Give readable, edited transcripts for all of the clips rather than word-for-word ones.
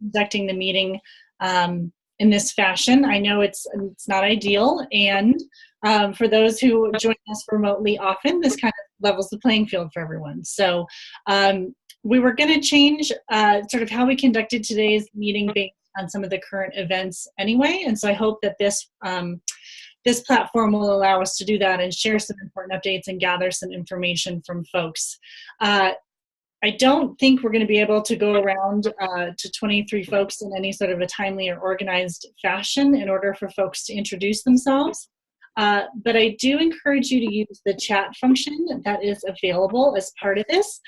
conducting the meeting in this fashion. I know it's not ideal, and for those who join us remotely often, this kind of levels the playing field for everyone. So we were going to change sort of how we conducted today's meeting based on some of the current events anyway, and so I hope that this platform will allow us to do that and share some important updates and gather some information from folks. I don't think we're going to be able to go around to 23 folks in any sort of a timely or organized fashion in order for folks to introduce themselves. But I do encourage you to use the chat function that is available as part of this.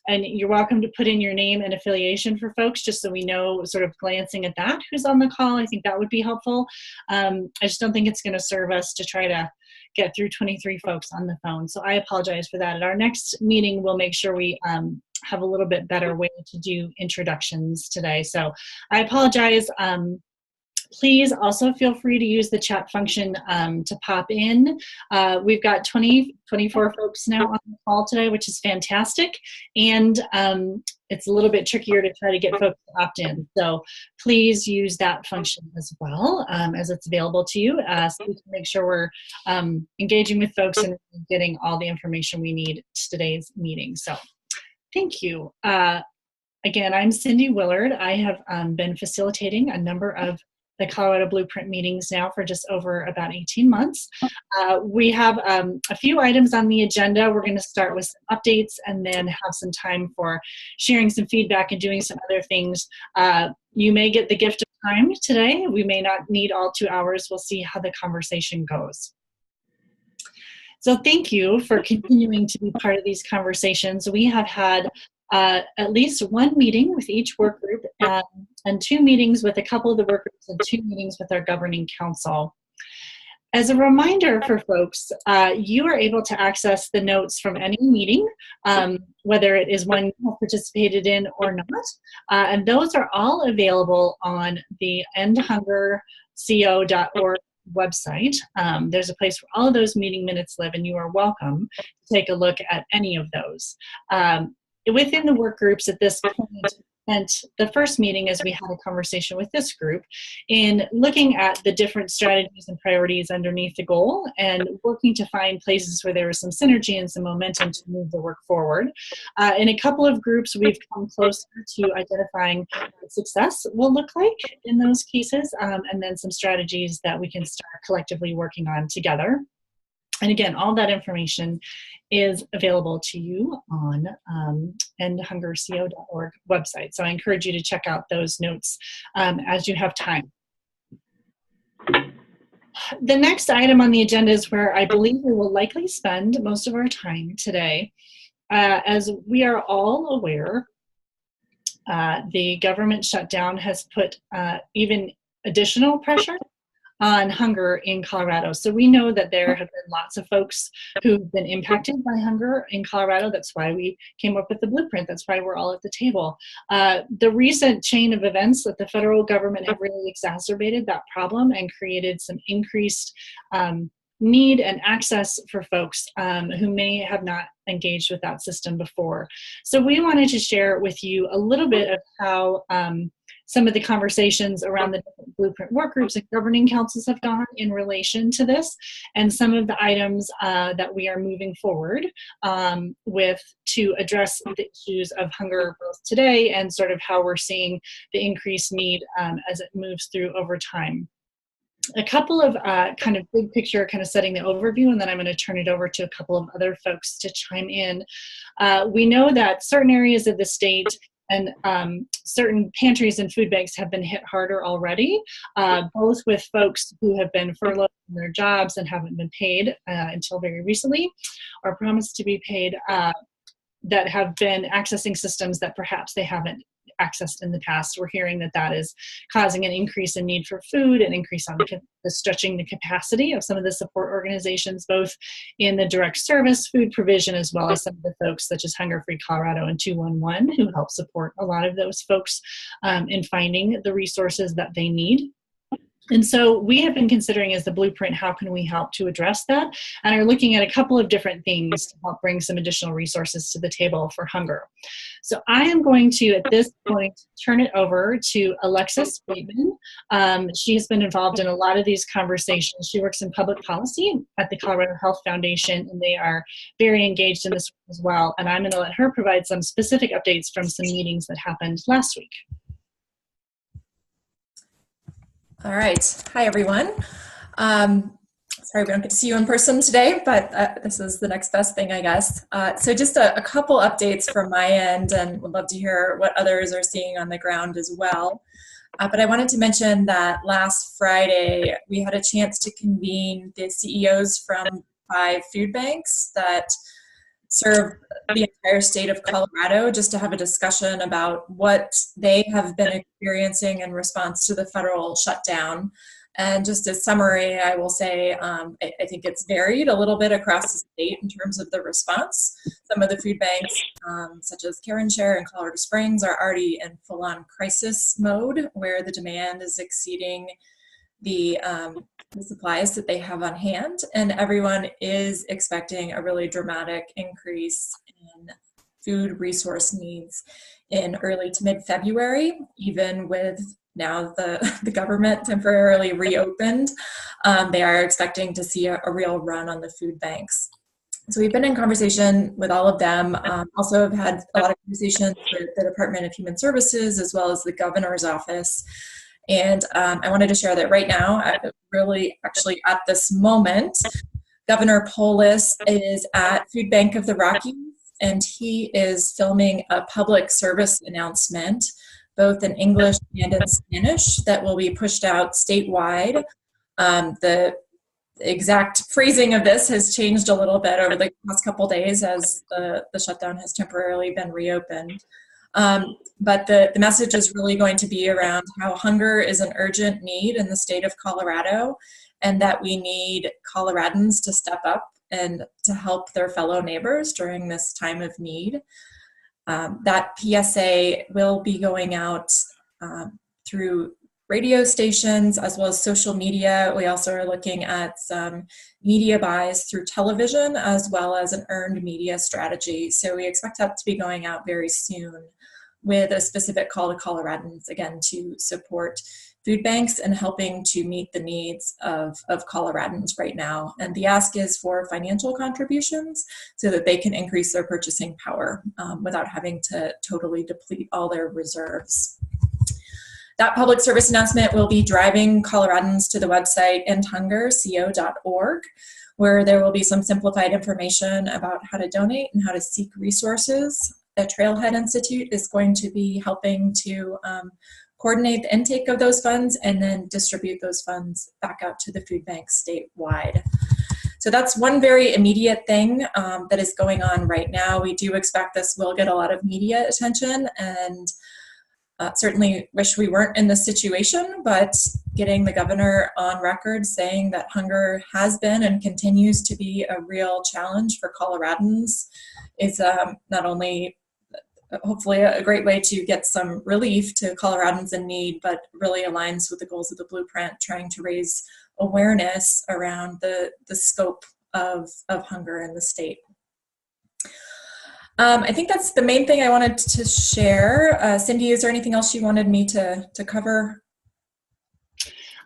And you're welcome to put in your name and affiliation for folks, just so we know, sort of glancing at that, who's on the call. I think that would be helpful. I just don't think it's going to serve us to try to get through 23 folks on the phone. So I apologize for that. At our next meeting, we'll make sure we have a little bit better way to do introductions today. So I apologize. Please also feel free to use the chat function to pop in. We've got 24 folks now on the call today, which is fantastic. And it's a little bit trickier to try to get folks to opt in. So please use that function as well as it's available to you, so we can make sure we're engaging with folks and getting all the information we need to today's meeting. So thank you. Again, I'm Cindy Willard. I have been facilitating a number of the Colorado Blueprint meetings now for just over about 18 months. We have a few items on the agenda. We're going to start with some updates and then have some time for sharing some feedback and doing some other things. You may get the gift of time today. We may not need all 2 hours. We'll see how the conversation goes. So thank you for continuing to be part of these conversations. We have had at least one meeting with each work group and 2 meetings with a couple of the work groups and 2 meetings with our governing council. As a reminder for folks, you are able to access the notes from any meeting, whether it is one you have participated in or not, and those are all available on the endhungerco.org website. There's a place where all of those meeting minutes live, and you are welcome to take a look at any of those. Within the work groups at this point, and the first meeting as we had a conversation with this group in looking at the different strategies and priorities underneath the goal and working to find places where there was some synergy and some momentum to move the work forward. In a couple of groups, we've come closer to identifying what success will look like in those cases, and then some strategies that we can start collectively working on together. And again, all that information is available to you on endhungerco.org website. So I encourage you to check out those notes as you have time. The next item on the agenda is where I believe we will likely spend most of our time today. As we are all aware, the government shutdown has put even additional pressure on hunger in Colorado. So we know that there have been lots of folks who've been impacted by hunger in Colorado. That's why we came up with the blueprint. That's why we're all at the table. The recent chain of events that the federal government have really exacerbated that problem and created some increased need and access for folks who may have not engaged with that system before. So we wanted to share with you a little bit of how some of the conversations around the different blueprint work groups and governing councils have gone in relation to this, and some of the items that we are moving forward with to address the issues of hunger both today and sort of how we're seeing the increased need as it moves through over time. A couple of kind of big picture, kind of setting the overview, and then I'm going to turn it over to a couple of other folks to chime in. We know that certain areas of the state and certain pantries and food banks have been hit harder already, both with folks who have been furloughed from their jobs and haven't been paid until very recently, or promised to be paid, that have been accessing systems that perhaps they haven't accessed in the past. We're hearing that that is causing an increase in need for food, an increase on the stretching the capacity of some of the support organizations, both in the direct service food provision, as well as some of the folks such as Hunger Free Colorado and 211, who help support a lot of those folks in finding the resources that they need. And so we have been considering as the blueprint, how can we help to address that? And are looking at a couple of different things to help bring some additional resources to the table for hunger. So I am going to, at this point, turn it over to Alexis Friedman. She has been involved in a lot of these conversations. She works in public policy at the Colorado Health Foundation, and they are very engaged in this as well. And I'm going to let her provide some specific updates from some meetings that happened last week. All right. Hi, everyone. Sorry we don't get to see you in person today, but this is the next best thing, I guess. So just a couple updates from my end, and would love to hear what others are seeing on the ground as well. But I wanted to mention that last Friday, we had a chance to convene the CEOs from 5 food banks that serve the entire state of Colorado, just to have a discussion about what they have been experiencing in response to the federal shutdown. And just a summary, I will say, I think it's varied a little bit across the state in terms of the response. Some of the food banks, such as Care and Share and Colorado Springs, are already in full-on crisis mode, where the demand is exceeding the supplies that they have on hand, and everyone is expecting a really dramatic increase in food resource needs in early to mid-February, even with now the government temporarily reopened. They are expecting to see a real run on the food banks. So we've been in conversation with all of them. Also have had a lot of conversations with the Department of Human Services as well as the governor's office. And I wanted to share that right now, really actually at this moment, Governor Polis is at Food Bank of the Rockies, and he is filming a public service announcement, both in English and in Spanish, that will be pushed out statewide. The exact phrasing of this has changed a little bit over the past couple days as the shutdown has temporarily been reopened. But the message is really going to be around how hunger is an urgent need in the state of Colorado, and that we need Coloradans to step up and to help their fellow neighbors during this time of need. That PSA will be going out through radio stations as well as social media. We also are looking at some media buys through television as well as an earned media strategy. So we expect that to be going out very soon with a specific call to Coloradans, again, to support food banks and helping to meet the needs of Coloradans right now. And the ask is for financial contributions so that they can increase their purchasing power without having to totally deplete all their reserves. That public service announcement will be driving Coloradans to the website endhungerco.org, where there will be some simplified information about how to donate and how to seek resources. The Trailhead Institute is going to be helping to coordinate the intake of those funds and then distribute those funds back out to the food banks statewide. So that's one very immediate thing that is going on right now. We do expect this will get a lot of media attention, and certainly wish we weren't in this situation, but getting the governor on record saying that hunger has been and continues to be a real challenge for Coloradans is not only hopefully a great way to get some relief to Coloradans in need, but really aligns with the goals of the blueprint, trying to raise awareness around the scope of hunger in the state. I think that's the main thing I wanted to share. Cindy, is there anything else you wanted me to cover?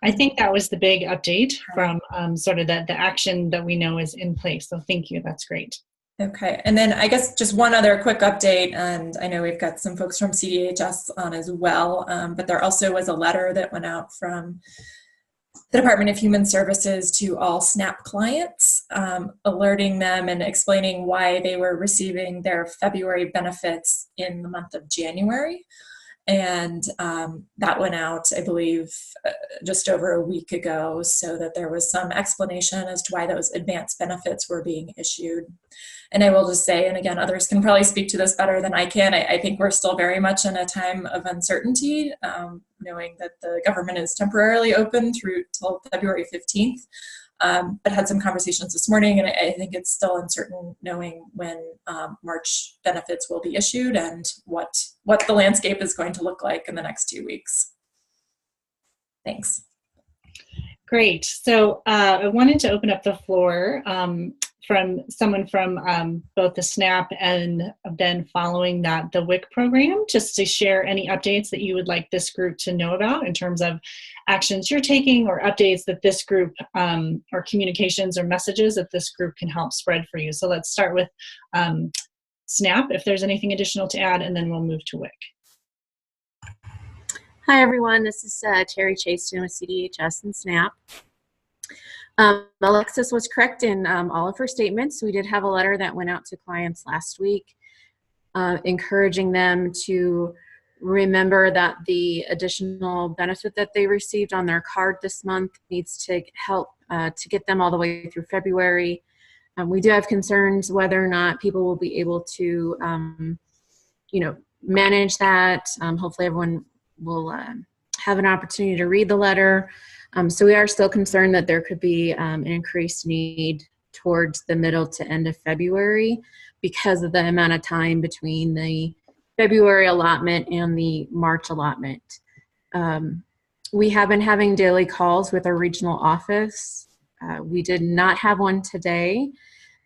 I think that was the big update from sort of the action that we know is in place. So thank you, that's great. Okay, and then I guess just one other quick update, and I know we've got some folks from CDHS on as well, but there also was a letter that went out from the Department of Human Services to all SNAP clients, alerting them and explaining why they were receiving their February benefits in the month of January. And that went out, I believe, just over a week ago, so that there was some explanation as to why those advanced benefits were being issued. And I will just say, and again, others can probably speak to this better than I can, I think we're still very much in a time of uncertainty, knowing that the government is temporarily open through till February 15th. But had some conversations this morning, and I think it's still uncertain knowing when March benefits will be issued and what the landscape is going to look like in the next 2 weeks. Thanks. Great. So I wanted to open up the floor from someone from both the SNAP and then following that the WIC program, just to share any updates that you would like this group to know about in terms of actions you're taking or updates that this group or communications or messages that this group can help spread for you. So let's start with SNAP, if there's anything additional to add, and then we'll move to WIC. Hi, everyone. This is Terry Chaston with CDHS and SNAP. Alexis was correct in all of her statements. We did have a letter that went out to clients last week encouraging them to remember that the additional benefit that they received on their card this month needs to help to get them all the way through February. We do have concerns whether or not people will be able to, manage that. Hopefully everyone will have an opportunity to read the letter. So we are still concerned that there could be an increased need towards the middle to end of February because of the amount of time between the February allotment and the March allotment. We have been having daily calls with our regional office. We did not have one today.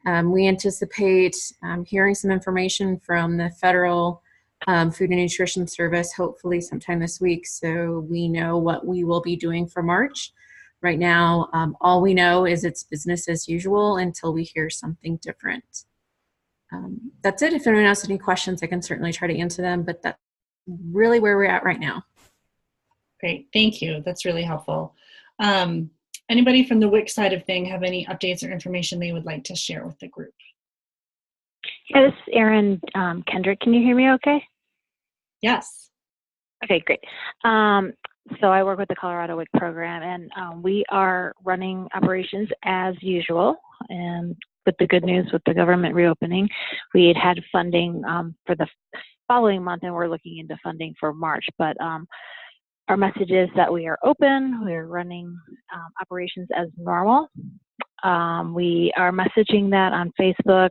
We anticipate hearing some information from the federal Food and Nutrition Service, hopefully sometime this week, so we know what we will be doing for March. Right now, all we know is it's business as usual until we hear something different. That's it. If anyone has any questions, I can certainly try to answer them, but that's really where we're at right now. Great, thank you. That's really helpful. Anybody from the WIC side of thing have any updates or information they would like to share with the group? Yeah, this is Erin Kendrick. Can you hear me okay? Yes. Okay, great. So I work with the Colorado WIC program, and we are running operations as usual. And with the good news with the government reopening, we had funding for the following month, and we're looking into funding for March. But our message is that we are open. We're running operations as normal. We are messaging that on Facebook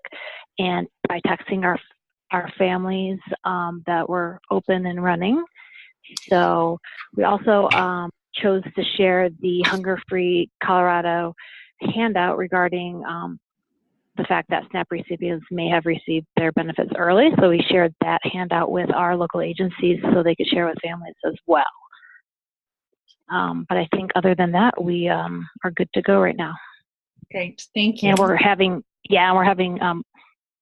and by texting our families that we're open and running. So we also chose to share the Hunger Free Colorado handout regarding the fact that SNAP recipients may have received their benefits early. So we shared that handout with our local agencies so they could share with families as well. But I think other than that, we are good to go right now. Great, thank you. And we're having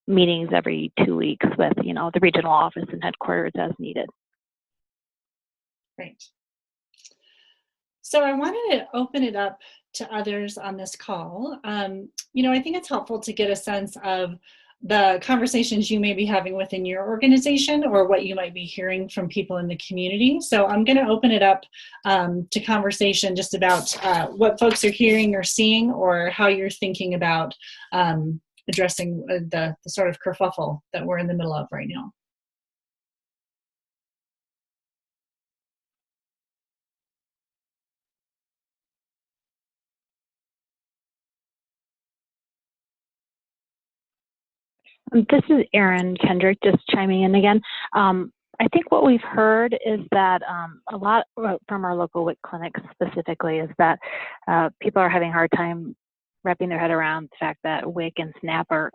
meetings every 2 weeks with the regional office and headquarters as needed. Great. So I wanted to open it up to others on this call. I think it's helpful to get a sense of the conversations you may be having within your organization or what you might be hearing from people in the community. So I'm going to open it up to conversation just about what folks are hearing or seeing, or how you're thinking about addressing the sort of kerfuffle that we're in the middle of right now. This is Erin Kendrick, just chiming in again. I think what we've heard is that a lot from our local WIC clinics specifically is that people are having a hard time wrapping their head around the fact that WIC and SNAP are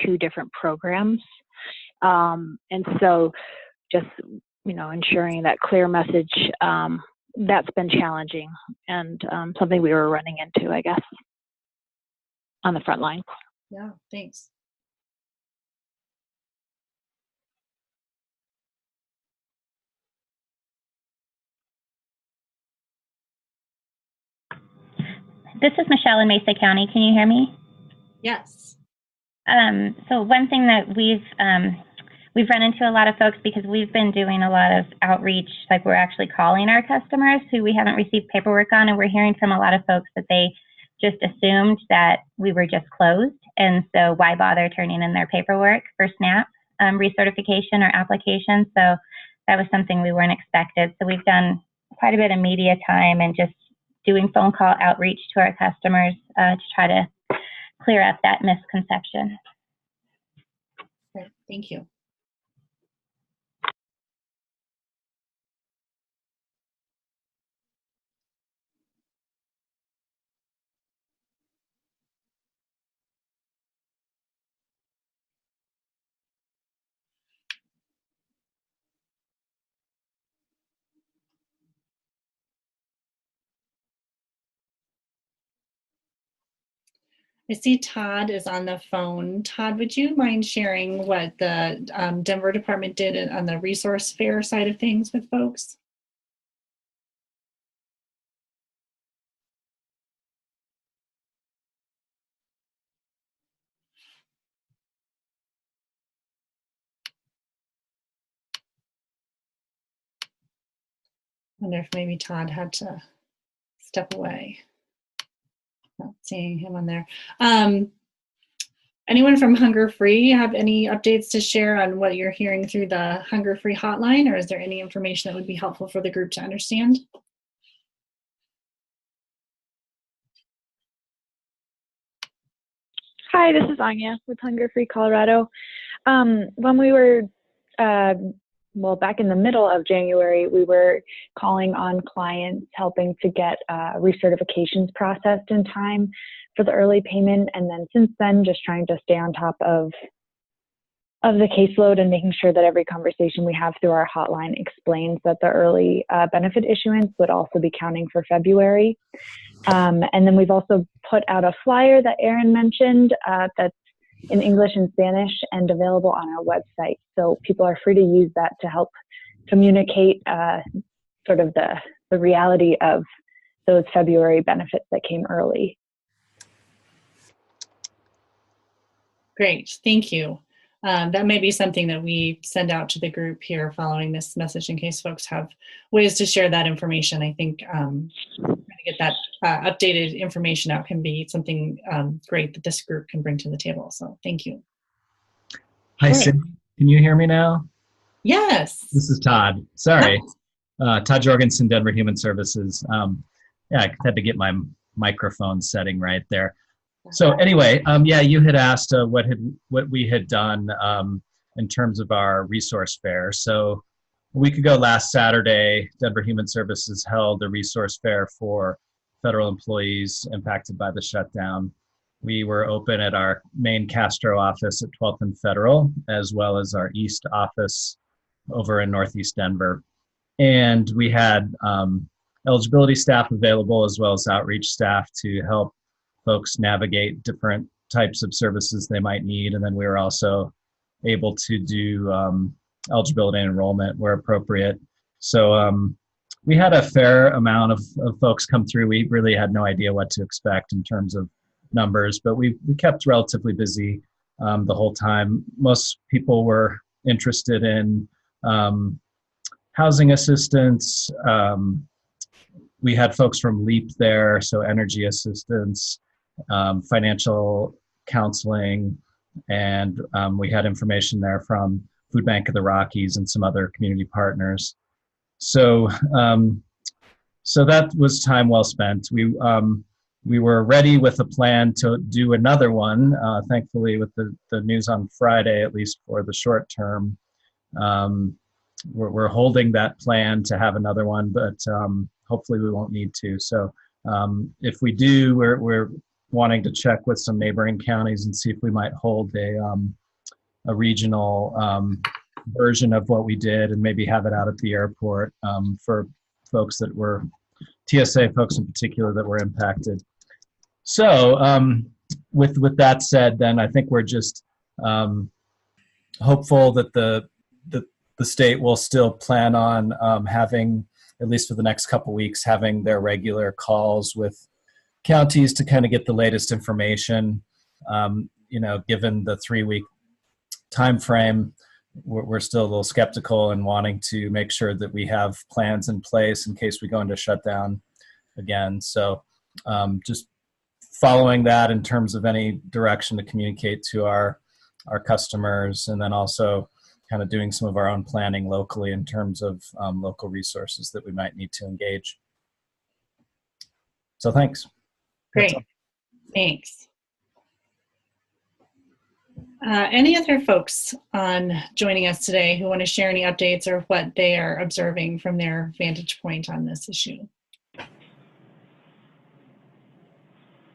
two different programs. And so just, ensuring that clear message, that's been challenging and something we were running into, I guess, on the front line. Yeah, thanks. This is Michelle in Mesa County. Can you hear me? Yes. So one thing that we've run into a lot of folks, because we've been doing a lot of outreach, like we're actually calling our customers who we haven't received paperwork on, and we're hearing from a lot of folks that they just assumed that we were just closed, and so why bother turning in their paperwork for SNAP recertification or application. So that was something we weren't expected. So we've done quite a bit of media time and just doing phone call outreach to our customers to try to clear up that misconception. Great. Thank you. I see Todd is on the phone. Todd, would you mind sharing what the Denver department did on the resource fair side of things with folks? I wonder if maybe Todd had to step away. Not seeing him on there. Anyone from Hunger Free have any updates to share on what you're hearing through the Hunger Free hotline, or is there any information that would be helpful for the group to understand? Hi, this is Anya with Hunger Free Colorado. When we were, well, back in the middle of January, we were calling on clients, helping to get recertifications processed in time for the early payment. And then since then, just trying to stay on top of the caseload and making sure that every conversation we have through our hotline explains that the early benefit issuance would also be counting for February. And then we've also put out a flyer that Erin mentioned that's in English and Spanish and available on our website. So people are free to use that to help communicate sort of the reality of those February benefits that came early. Great, thank you. That may be something that we send out to the group here following this message in case folks have ways to share that information. I think trying to get that updated information out can be something great that this group can bring to the table. So thank you. Hi, Cindy. Can you hear me now? Yes. This is Todd. Sorry. Todd Jorgensen, Denver Human Services. Yeah, I had to get my microphone setting right there. So anyway, yeah, you had asked what we had done in terms of our resource fair. So a week ago, last Saturday, Denver Human Services held a resource fair for federal employees impacted by the shutdown. We were open at our main Castro office at 12th and Federal, as well as our East office over in Northeast Denver. And we had eligibility staff available as well as outreach staff to help folks navigate different types of services they might need. And then we were also able to do eligibility and enrollment where appropriate. So we had a fair amount of folks come through. We really had no idea what to expect in terms of numbers, but we kept relatively busy the whole time. Most people were interested in housing assistance. We had folks from LEAP there, so energy assistance, financial counseling, and we had information there from Food Bank of the Rockies and some other community partners. So, so that was time well spent. We were ready with a plan to do another one. Thankfully, with the news on Friday, at least for the short term, we're holding that plan to have another one, but hopefully we won't need to. So if we do, we're wanting to check with some neighboring counties and see if we might hold a regional version of what we did and maybe have it out at the airport for folks that were, TSA folks in particular, that were impacted. So with that said, then I think we're just hopeful that the state will still plan on having, at least for the next couple weeks, having their regular calls with counties to kind of get the latest information. You know, given the 3-week time frame, we're still a little skeptical and wanting to make sure that we have plans in place in case we go into shutdown again. So just following that in terms of any direction to communicate to our customers, and then also kind of doing some of our own planning locally in terms of local resources that we might need to engage. So thanks. Great, thanks. Any other folks on joining us today who want to share any updates or what they are observing from their vantage point on this issue?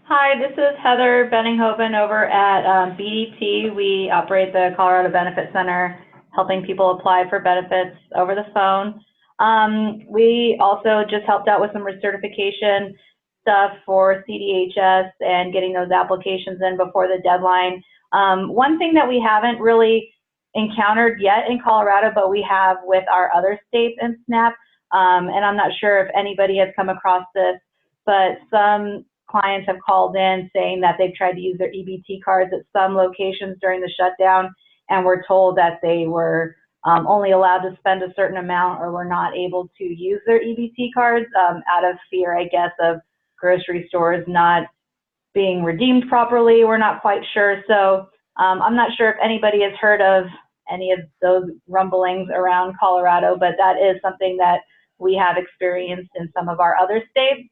Hi, this is Heather Benninghoven over at BDT. We operate the Colorado Benefit Center, helping people apply for benefits over the phone. We also just helped out with some recertification stuff for CDHS and getting those applications in before the deadline. One thing that we haven't really encountered yet in Colorado, but we have with our other states and SNAP, and I'm not sure if anybody has come across this, but some clients have called in saying that they've tried to use their EBT cards at some locations during the shutdown, and were told that they were only allowed to spend a certain amount or were not able to use their EBT cards out of fear, I guess, of grocery stores not being redeemed properly. We're not quite sure. So I'm not sure if anybody has heard of any of those rumblings around Colorado, but that is something that we have experienced in some of our other states.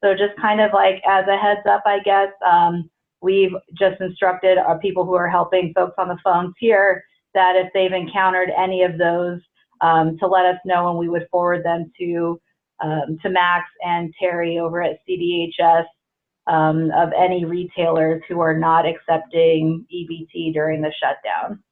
So just kind of like as a heads up, I guess, we've just instructed our people who are helping folks on the phones here that if they've encountered any of those, to let us know, and we would forward them to Max and Terry over at CDHS of any retailers who are not accepting EBT during the shutdown.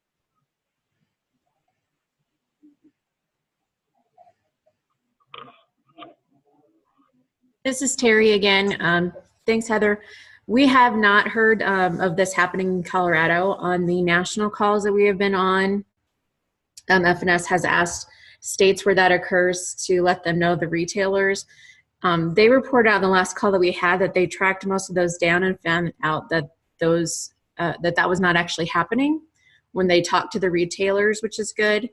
This is Terry again. Thanks, Heather. We have not heard of this happening in Colorado. On the national calls that we have been on, FNS has asked states where that occurs to let them know, the retailers. They reported out in the last call that we had that they tracked most of those down and found out that those that was not actually happening when they talked to the retailers, which is good.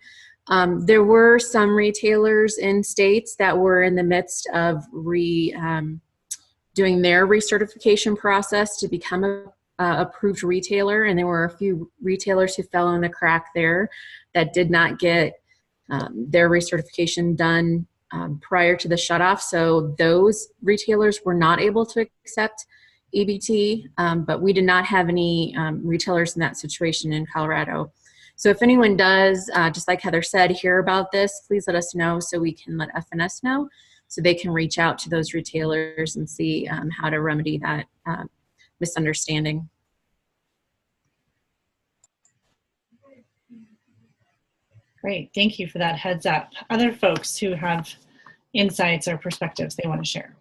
There were some retailers in states that were in the midst of doing their recertification process to become a approved retailer, and there were a few retailers who fell in the crack there that did not get their recertification done prior to the shutoff. So those retailers were not able to accept EBT, but we did not have any retailers in that situation in Colorado. So if anyone does, just like Heather said, hear about this, please let us know so we can let FNS know, so they can reach out to those retailers and see how to remedy that misunderstanding. Great, thank you for that heads up. Other folks who have insights or perspectives they want to share?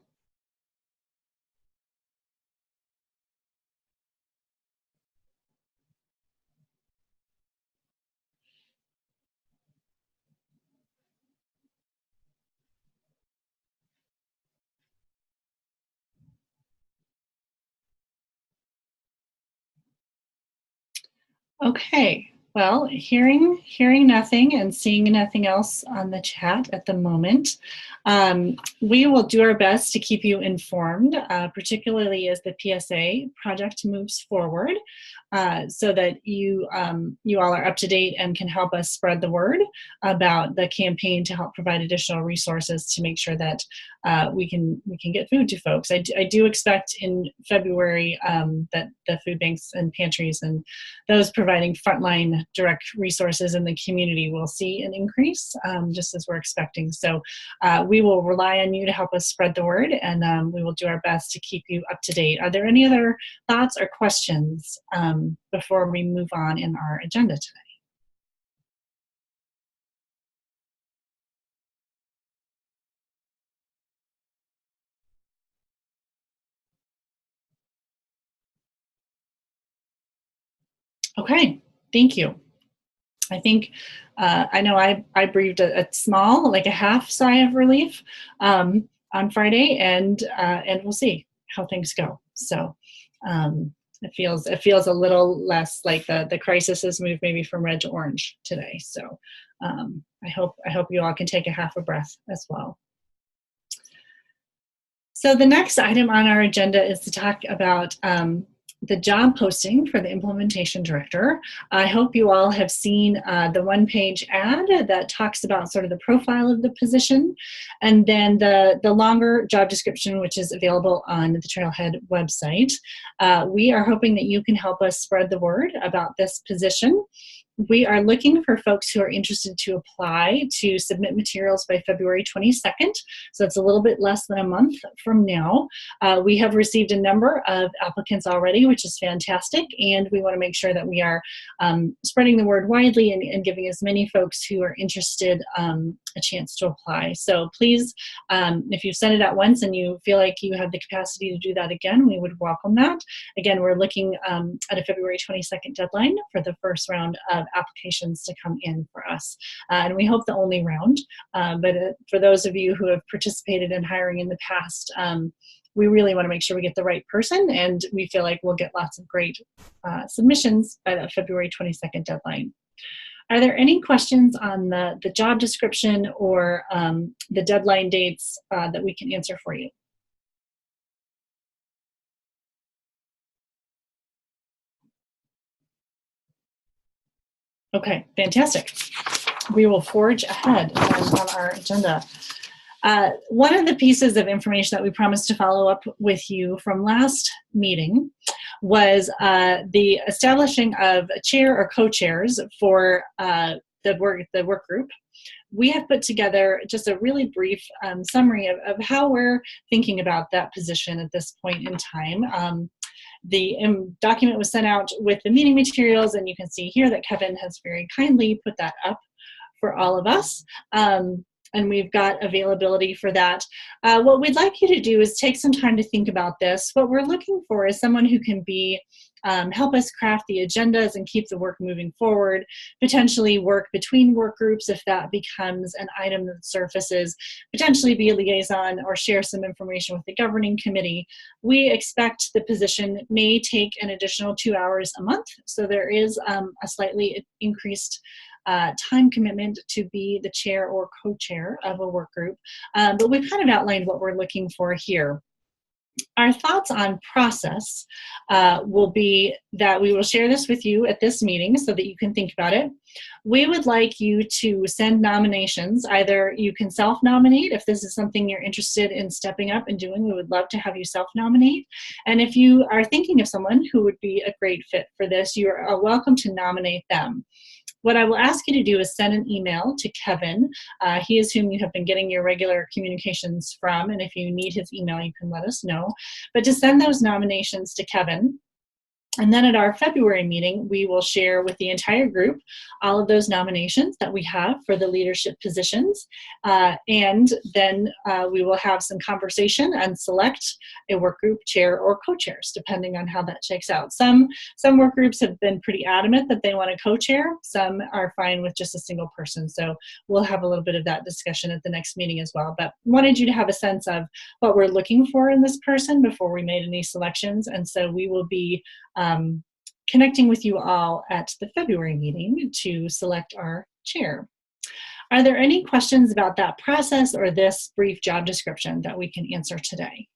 Okay, well, hearing nothing and seeing nothing else on the chat at the moment, we will do our best to keep you informed, particularly as the PSA project moves forward, so that you all are up to date and can help us spread the word about the campaign to help provide additional resources to make sure that we can get food to folks. I do expect in February that the food banks and pantries and those providing frontline direct resources in the community will see an increase, just as we're expecting. So we will rely on you to help us spread the word, and we will do our best to keep you up to date. Are there any other thoughts or questions before we move on in our agenda today? Okay, thank you. I think I know I breathed a small, like a half sigh of relief on Friday, and we'll see how things go. So it feels a little less like the crisis has moved maybe from red to orange today. So I hope you all can take a half a breath as well. So the next item on our agenda is to talk about the job posting for the implementation director. I hope you all have seen the one-page ad that talks about sort of the profile of the position, and then the longer job description, which is available on the Trailhead website. We are hoping that you can help us spread the word about this position. we are looking for folks who are interested to apply to submit materials by February 22nd. So it's a little bit less than a month from now. We have received a number of applicants already, which is fantastic, and we want to make sure that we are spreading the word widely and giving as many folks who are interested a chance to apply. So please, if you've sent it out once and you feel like you have the capacity to do that again, we would welcome that. Again, we're looking at a February 22nd deadline for the first round of applications to come in for us. And we hope the only round, but for those of you who have participated in hiring in the past, we really want to make sure we get the right person, and we feel like we'll get lots of great submissions by that February 22nd deadline. Are there any questions on the job description or the deadline dates that we can answer for you? Okay, fantastic. We will forge ahead on our agenda. One of the pieces of information that we promised to follow up with you from last meeting was the establishing of a chair or co-chairs for the work group. We have put together just a really brief summary of how we're thinking about that position at this point in time. The document was sent out with the meeting materials, and you can see here that Kevin has very kindly put that up for all of us. And we've got availability for that. What we'd like you to do is take some time to think about this. What we're looking for is someone who can be help us craft the agendas and keep the work moving forward, potentially work between work groups if that becomes an item that surfaces, potentially be a liaison or share some information with the governing committee. We expect the position may take an additional 2 hours a month, so there is a slightly increased time commitment to be the chair or co-chair of a work group, but we've kind of outlined what we're looking for here. Our thoughts on process will be that we will share this with you at this meeting so that you can think about it. We would like you to send nominations. Either you can self-nominate if this is something you're interested in stepping up and doing. We would love to have you self-nominate. And if you are thinking of someone who would be a great fit for this, you are welcome to nominate them. What I will ask you to do is send an email to Kevin. He is whom you have been getting your regular communications from, and if you need his email, you can let us know. But to send those nominations to Kevin. And then at our February meeting, we will share with the entire group all of those nominations that we have for the leadership positions. And then we will have some conversation and select a work group chair or co-chairs, depending on how that shakes out. Some work groups have been pretty adamant that they want a co-chair. Some are fine with just a single person. So we'll have a little bit of that discussion at the next meeting as well. But wanted you to have a sense of what we're looking for in this person before we made any selections. And so we will be connecting with you all at the February meeting to select our chair. Are there any questions about that process or this brief job description that we can answer today?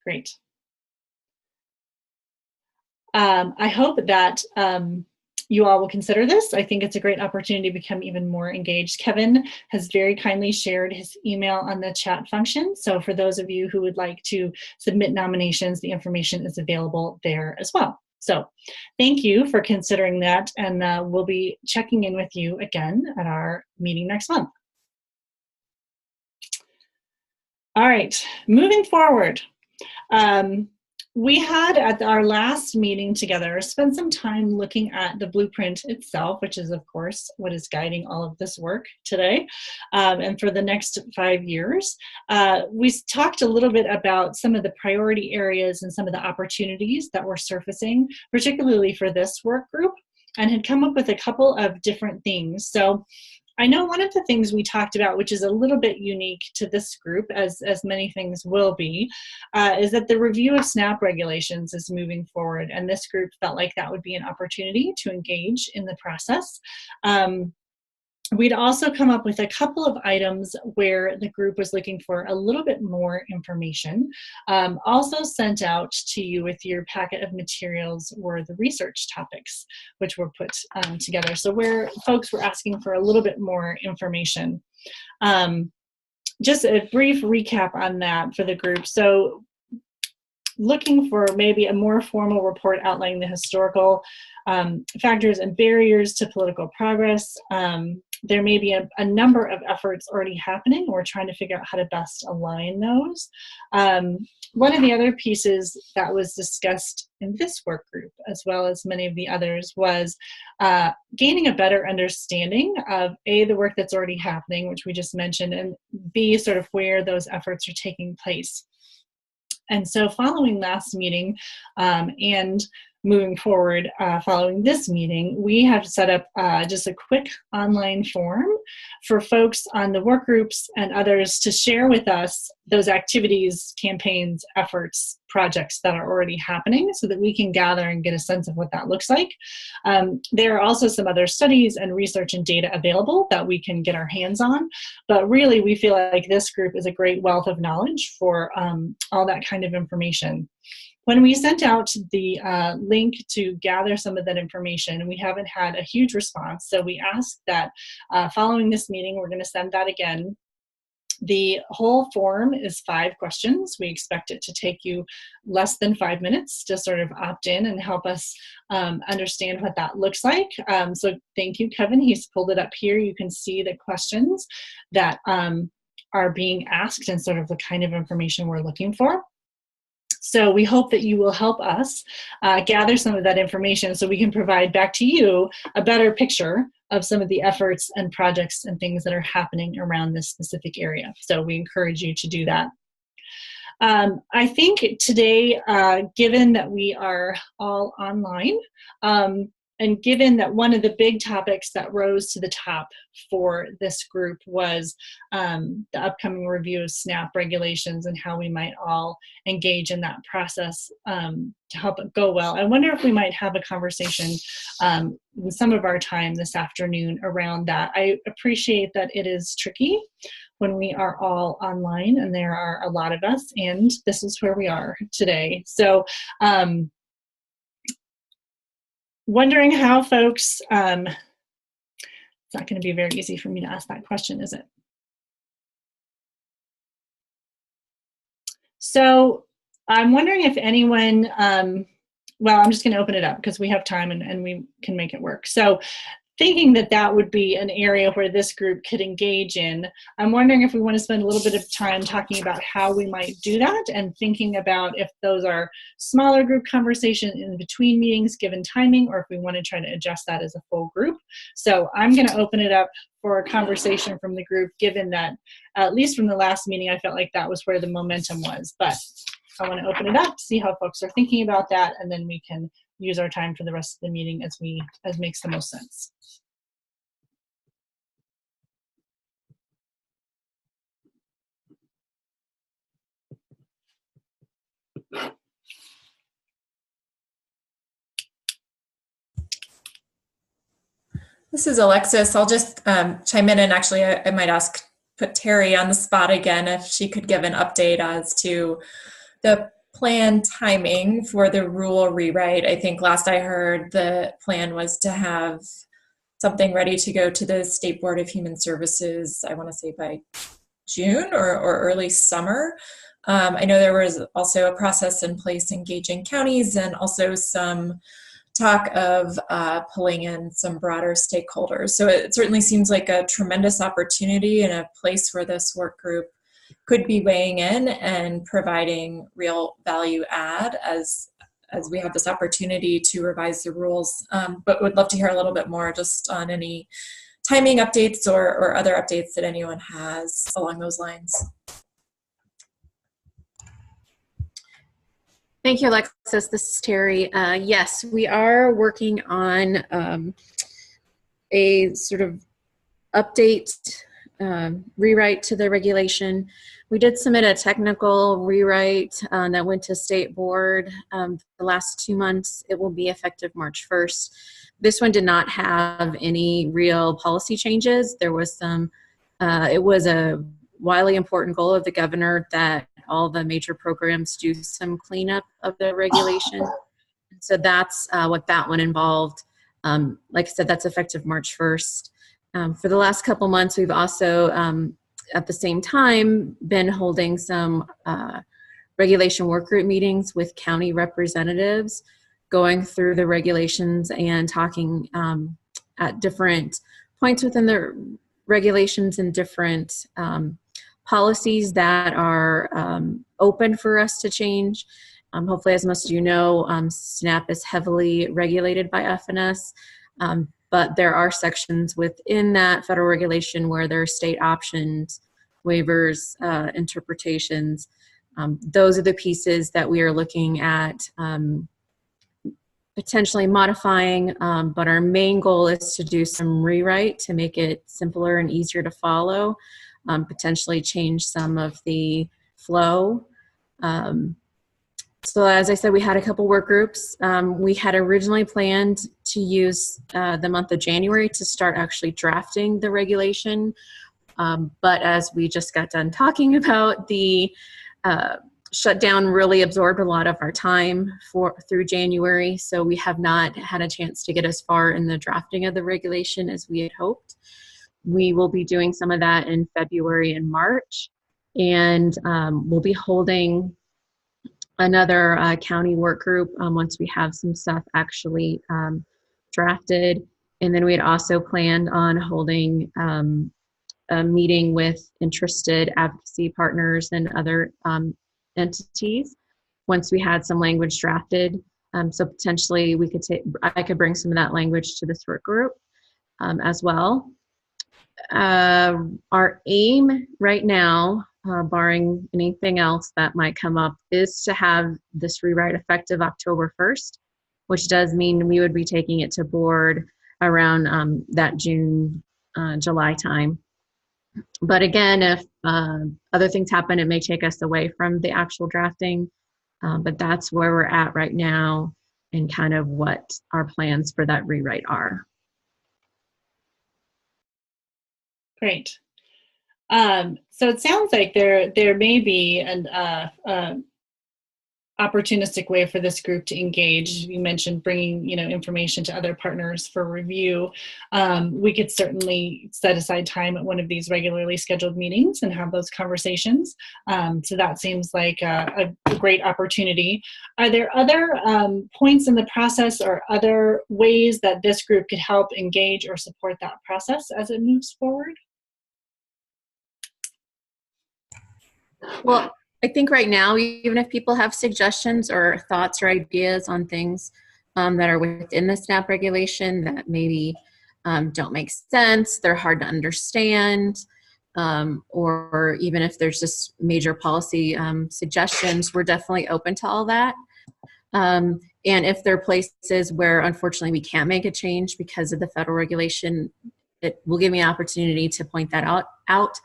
Great. I hope that you all will consider this. I think it's a great opportunity to become even more engaged. Kevin has very kindly shared his email on the chat function. So for those of you who would like to submit nominations, the information is available there as well. So thank you for considering that, and we'll be checking in with you again at our meeting next month. All right, moving forward. We had at our last meeting together spent some time looking at the blueprint itself, which is of course what is guiding all of this work today and for the next 5 years. We talked a little bit about some of the priority areas and some of the opportunities that were surfacing, particularly for this work group, and had come up with a couple of different things. So I know one of the things we talked about, which is a little bit unique to this group, as many things will be, is that the review of SNAP regulations is moving forward, and this group felt like that would be an opportunity to engage in the process. We'd also come up with a couple of items where the group was looking for a little bit more information. Also sent out to you with your packet of materials were the research topics, which were put together. So where folks were asking for a little bit more information. just a brief recap on that for the group. So looking for maybe a more formal report outlining the historical factors and barriers to political progress. There may be a number of efforts already happening. We're trying to figure out how to best align those. One of the other pieces that was discussed in this work group, as well as many of the others, was gaining a better understanding of A, the work that's already happening, which we just mentioned, and B, sort of where those efforts are taking place. And so following last meeting and moving forward following this meeting, we have set up just a quick online form for folks on the work groups and others to share with us those activities, campaigns, efforts, projects that are already happening so that we can gather and get a sense of what that looks like. There are also some other studies and research and data available that we can get our hands on, but really we feel like this group is a great wealth of knowledge for all that kind of information. When we sent out the link to gather some of that information, we haven't had a huge response, so we asked that following this meeting, we're going to send that again. The whole form is 5 questions. We expect it to take you less than 5 minutes to sort of opt in and help us understand what that looks like. So thank you, Kevin. He's pulled it up here. You can see the questions that are being asked and sort of the kind of information we're looking for. So we hope that you will help us gather some of that information so we can provide back to you a better picture of some of the efforts and projects and things that are happening around this specific area. So we encourage you to do that. I think today, given that we are all online, and given that one of the big topics that rose to the top for this group was the upcoming review of SNAP regulations and how we might all engage in that process to help it go well, I wonder if we might have a conversation with some of our time this afternoon around that. I appreciate that it is tricky when we are all online, and there are a lot of us, and this is where we are today. So wondering how folks, it's not going to be very easy for me to ask that question, is it? So I'm wondering if anyone, well, I'm just going to open it up because we have time and we can make it work. So thinking that that would be an area where this group could engage in, I'm wondering if we want to spend a little bit of time talking about how we might do that and thinking about if those are smaller group conversations in between meetings given timing, or if we want to try to adjust that as a full group. So I'm going to open it up for a conversation from the group, given that at least from the last meeting, I felt like that was where the momentum was. But I want to open it up, see how folks are thinking about that, and then we can use our time for the rest of the meeting as makes the most sense. This is Alexis. I'll just chime in, and actually I might put Terry on the spot again if she could give an update as to the planned timing for the rule rewrite. I think last I heard the plan was to have something ready to go to the State Board of Human Services, I want to say by June or early summer. I know there was also a process in place engaging counties and also some talk of pulling in some broader stakeholders. So it certainly seems like a tremendous opportunity and a place where this work group could be weighing in and providing real value add as we have this opportunity to revise the rules. But would love to hear a little bit more just on any timing updates or other updates that anyone has along those lines. Thank you, Alexis. This is Terry. Yes, we are working on a sort of update, rewrite to the regulation. We did submit a technical rewrite that went to State Board the last 2 months. It will be effective March 1st. This one did not have any real policy changes. There was some, it was a wildly important goal of the governor that all the major programs do some cleanup of the regulation. So that's what that one involved. Like I said, that's effective March 1st. For the last couple months, we've also at the same time, been holding some regulation work group meetings with county representatives, going through the regulations and talking at different points within the regulations and different policies that are open for us to change. Hopefully, as most of you know, SNAP is heavily regulated by FNS, but there are sections within that federal regulation where there are state options, waivers, interpretations. Those are the pieces that we are looking at potentially modifying, but our main goal is to do some rewrite to make it simpler and easier to follow, potentially change some of the flow. So as I said, we had a couple work groups. We had originally planned to use the month of January to start actually drafting the regulation. But as we just got done talking about, the shutdown really absorbed a lot of our time through January. So we have not had a chance to get as far in the drafting of the regulation as we had hoped. We will be doing some of that in February and March. And we'll be holding another county work group once we have some stuff actually drafted. And then we had also planned on holding a meeting with interested advocacy partners and other entities once we had some language drafted. So potentially we could I could bring some of that language to this work group as well. Our aim right now, barring anything else that might come up, is to have this rewrite effective October 1st, which does mean we would be taking it to board around that June, July time. But again, if other things happen, it may take us away from the actual drafting. But that's where we're at right now and kind of what our plans for that rewrite are. Great. So it sounds like there may be an opportunistic way for this group to engage. You mentioned bringing information to other partners for review. We could certainly set aside time at one of these regularly scheduled meetings and have those conversations. So that seems like a great opportunity. Are there other points in the process or other ways that this group could help engage or support that process as it moves forward? Well, I think right now, even if people have suggestions or thoughts or ideas on things that are within the SNAP regulation that maybe don't make sense, they're hard to understand, or even if there's just major policy suggestions, we're definitely open to all that. And if there are places where unfortunately we can't make a change because of the federal regulation, it will give me an opportunity to point that out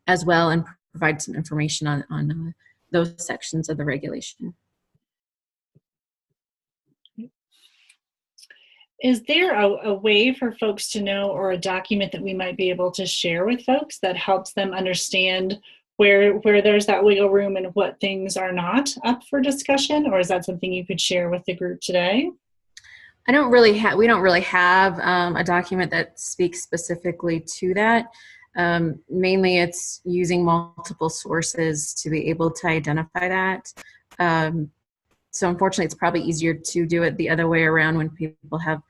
as well and provide some information on those sections of the regulation. Is there a way for folks to know, or a document that we might be able to share with folks that helps them understand where there's that wiggle room and what things are not up for discussion? Or is that something you could share with the group today? We don't really have a document that speaks specifically to that. Mainly it's using multiple sources to be able to identify that. So unfortunately, it's probably easier to do it the other way around when people have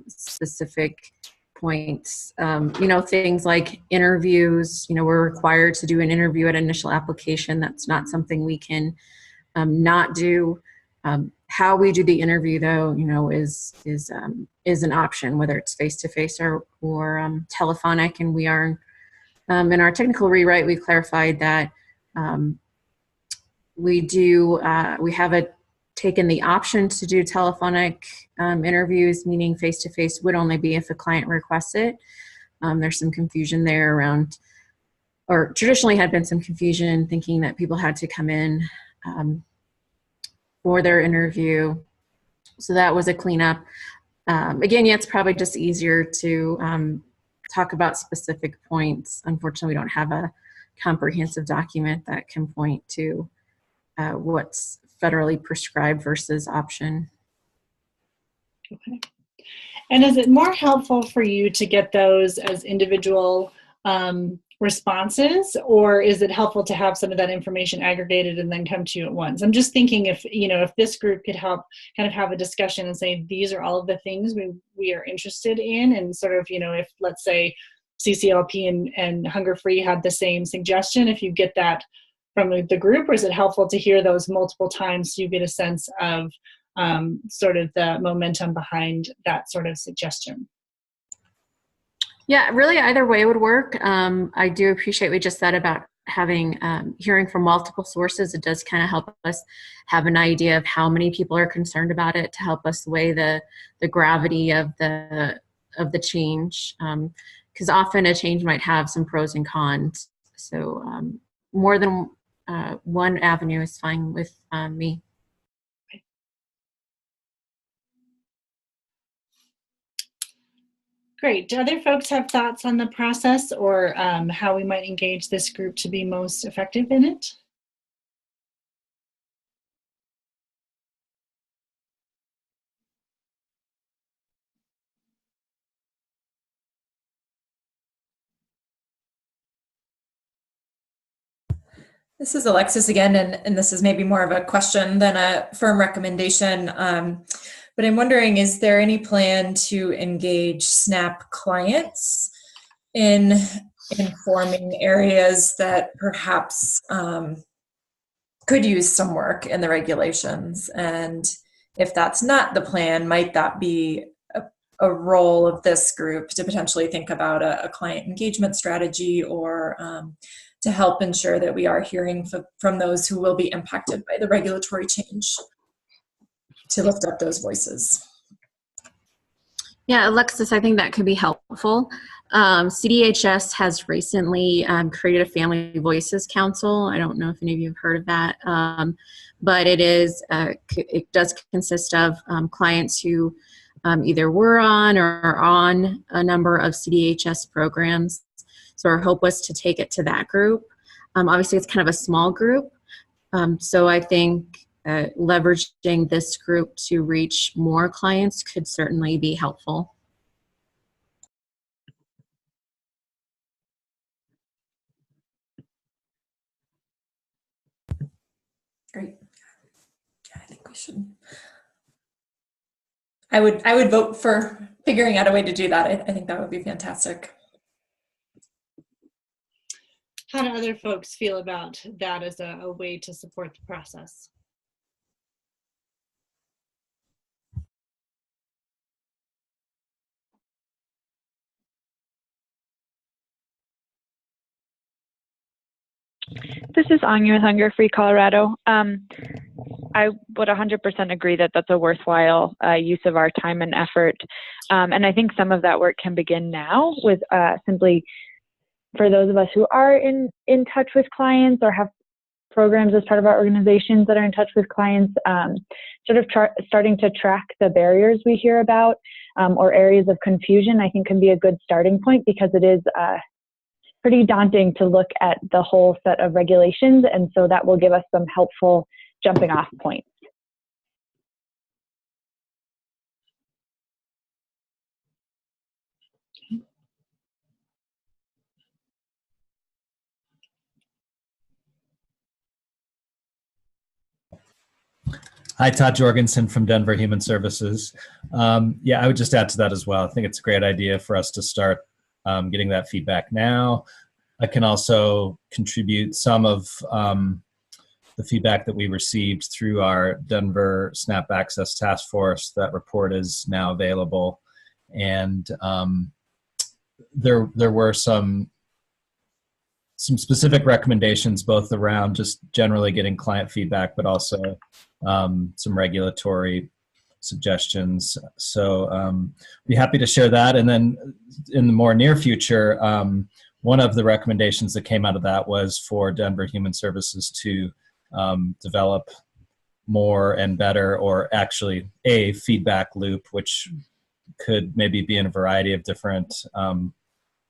specific points. Things like interviews, we're required to do an interview at initial application. That's not something we can not do. How we do the interview, though, is an option, whether it's face-to-face or telephonic. And we are in our technical rewrite, we clarified that we have taken the option to do telephonic interviews, meaning face-to-face would only be if a client requests it. There's some confusion there around, or traditionally had been some confusion thinking that people had to come in for their interview. So that was a cleanup. Again, it's probably just easier to talk about specific points. Unfortunately, we don't have a comprehensive document that can point to what's federally prescribed versus option. Okay. And is it more helpful for you to get those as individual responses, or is it helpful to have some of that information aggregated and then come to you at once? I'm just thinking if, if this group could help kind of have a discussion and say, these are all of the things we are interested in, and sort of, if let's say CCLP and Hunger Free had the same suggestion, if you get that from the group, or is it helpful to hear those multiple times so you get a sense of sort of the momentum behind that sort of suggestion? Yeah, really either way would work. I do appreciate what you just said about having hearing from multiple sources. It does kind of help us have an idea of how many people are concerned about it, to help us weigh the gravity of the change. Because often a change might have some pros and cons. So more than one avenue is fine with me. Great. Do other folks have thoughts on the process, or how we might engage this group to be most effective in it? This is Alexis again, and this is maybe more of a question than a firm recommendation. But I'm wondering, is there any plan to engage SNAP clients in informing areas that perhaps could use some work in the regulations? And if that's not the plan, might that be a role of this group to potentially think about a client engagement strategy, or to help ensure that we are hearing from those who will be impacted by the regulatory change, to lift up those voices? Yeah, Alexis, I think that could be helpful. CDHS has recently created a Family Voices Council. I don't know if any of you have heard of that, but it does consist of clients who either were on or are on a number of CDHS programs. So our hope was to take it to that group. Obviously, it's kind of a small group. So I think leveraging this group to reach more clients could certainly be helpful. Great. Yeah, I think we should. I would vote for figuring out a way to do that. I think that would be fantastic. How do other folks feel about that as a way to support the process? This is Anya with Hunger Free Colorado. I would 100% agree that that's a worthwhile use of our time and effort. And I think some of that work can begin now with simply, for those of us who are in touch with clients or have programs as part of our organizations that are in touch with clients, sort of starting to track the barriers we hear about or areas of confusion, I think can be a good starting point, because it is pretty daunting to look at the whole set of regulations. And so that will give us some helpful jumping off points. Hi, Todd Jorgensen from Denver Human Services. Yeah, I would just add to that as well. I think it's a great idea for us to start getting that feedback now. I can also contribute some of the feedback that we received through our Denver SNAP Access Task Force. That report is now available. And there were some specific recommendations, both around just generally getting client feedback, but also some regulatory suggestions. So be happy to share that. And then in the more near future, one of the recommendations that came out of that was for Denver Human Services to develop more and better, or actually a feedback loop, which could maybe be in a variety of different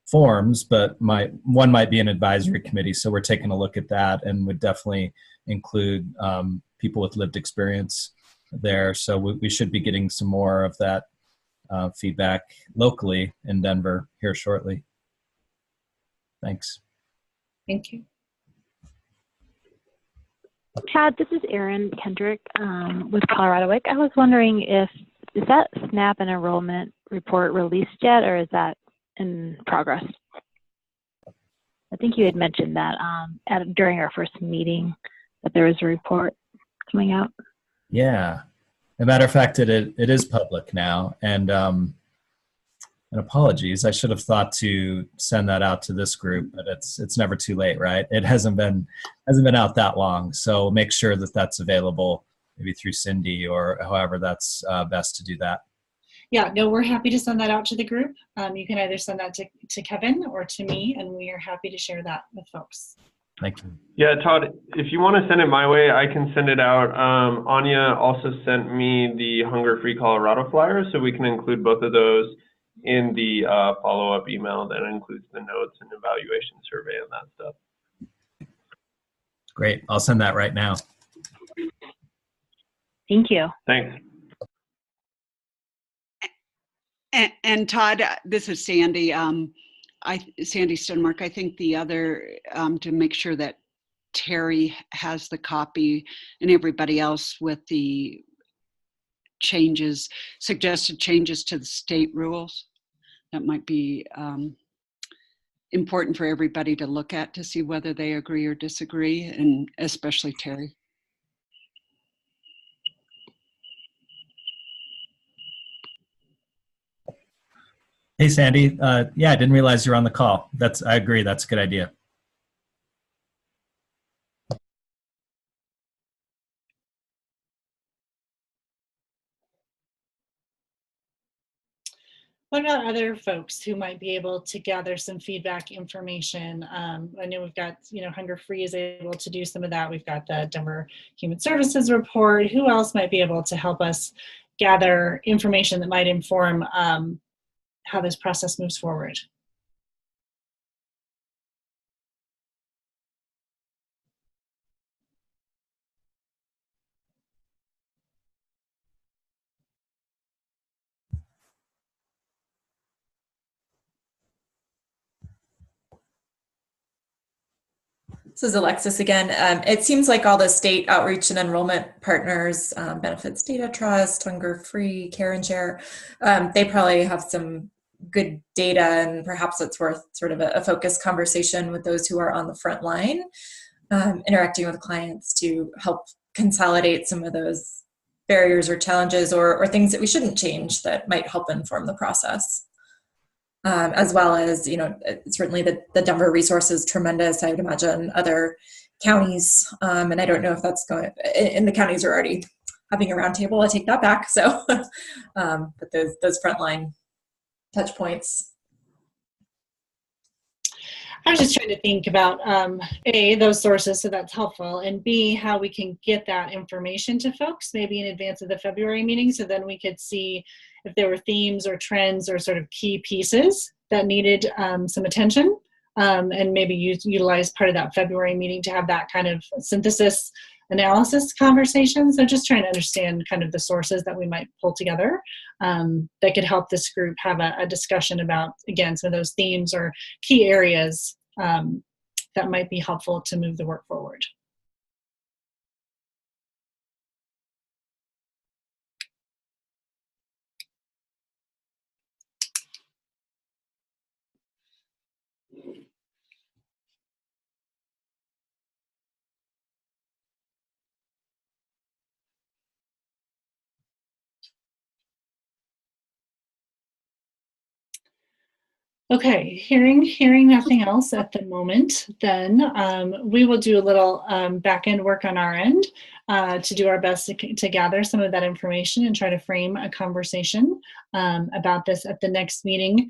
forms, but one might be an advisory committee. So we're taking a look at that, and would definitely include people with lived experience there. So we should be getting some more of that feedback locally in Denver here shortly. Thanks. Thank you. Chad, this is Erin Kendrick with Colorado WIC. I was wondering is that SNAP and enrollment report released yet, or is that in progress? I think you had mentioned that during our first meeting that there was a report coming out. Yeah. As a matter of fact, it is public now. And apologies, I should have thought to send that out to this group, but it's never too late, right? It hasn't been out that long, so make sure that that's available, maybe through Cindy or however that's best to do that. Yeah, no, we're happy to send that out to the group. You can either send that to Kevin or to me, and we are happy to share that with folks. Thank you. Yeah, Todd, if you want to send it my way, I can send it out. Anya also sent me the Hunger Free Colorado flyer, so we can include both of those in the follow-up email that includes the notes and evaluation survey and that stuff. Great. I'll send that right now. Thank you. Thanks. And Todd, this is Sandy. Sandy Stonemark. I think the other, to make sure that Terry has the copy and everybody else with the suggested changes to the state rules. That might be important for everybody to look at to see whether they agree or disagree, and especially Terry. Hey, Sandy. Yeah, I didn't realize you were on the call. I agree. That's a good idea. What about other folks who might be able to gather some feedback information? I know we've got, Hunger Free is able to do some of that. We've got the Denver Human Services report. Who else might be able to help us gather information that might inform how this process moves forward? This is Alexis again. It seems like all the state outreach and enrollment partners, Benefits Data Trust, Hunger Free, Care and Share, they probably have some good data, and perhaps it's worth sort of a focused conversation with those who are on the front line, interacting with clients to help consolidate some of those barriers or challenges or things that we shouldn't change that might help inform the process. As well as, certainly the Denver resource is tremendous. I would imagine other counties, and I don't know if that's going, and the counties are already having a roundtable. I take that back. So, but those frontline touch points. I was just trying to think about A, those sources, so that's helpful, and B, how we can get that information to folks maybe in advance of the February meeting, so then we could see if there were themes or trends or sort of key pieces that needed some attention, and maybe utilize part of that February meeting to have that kind of synthesis analysis conversation. So just trying to understand kind of the sources that we might pull together that could help this group have a discussion about, again, some of those themes or key areas that might be helpful to move the work forward. Okay, hearing nothing else at the moment, then we will do a little back-end work on our end to do our best to gather some of that information and try to frame a conversation about this at the next meeting.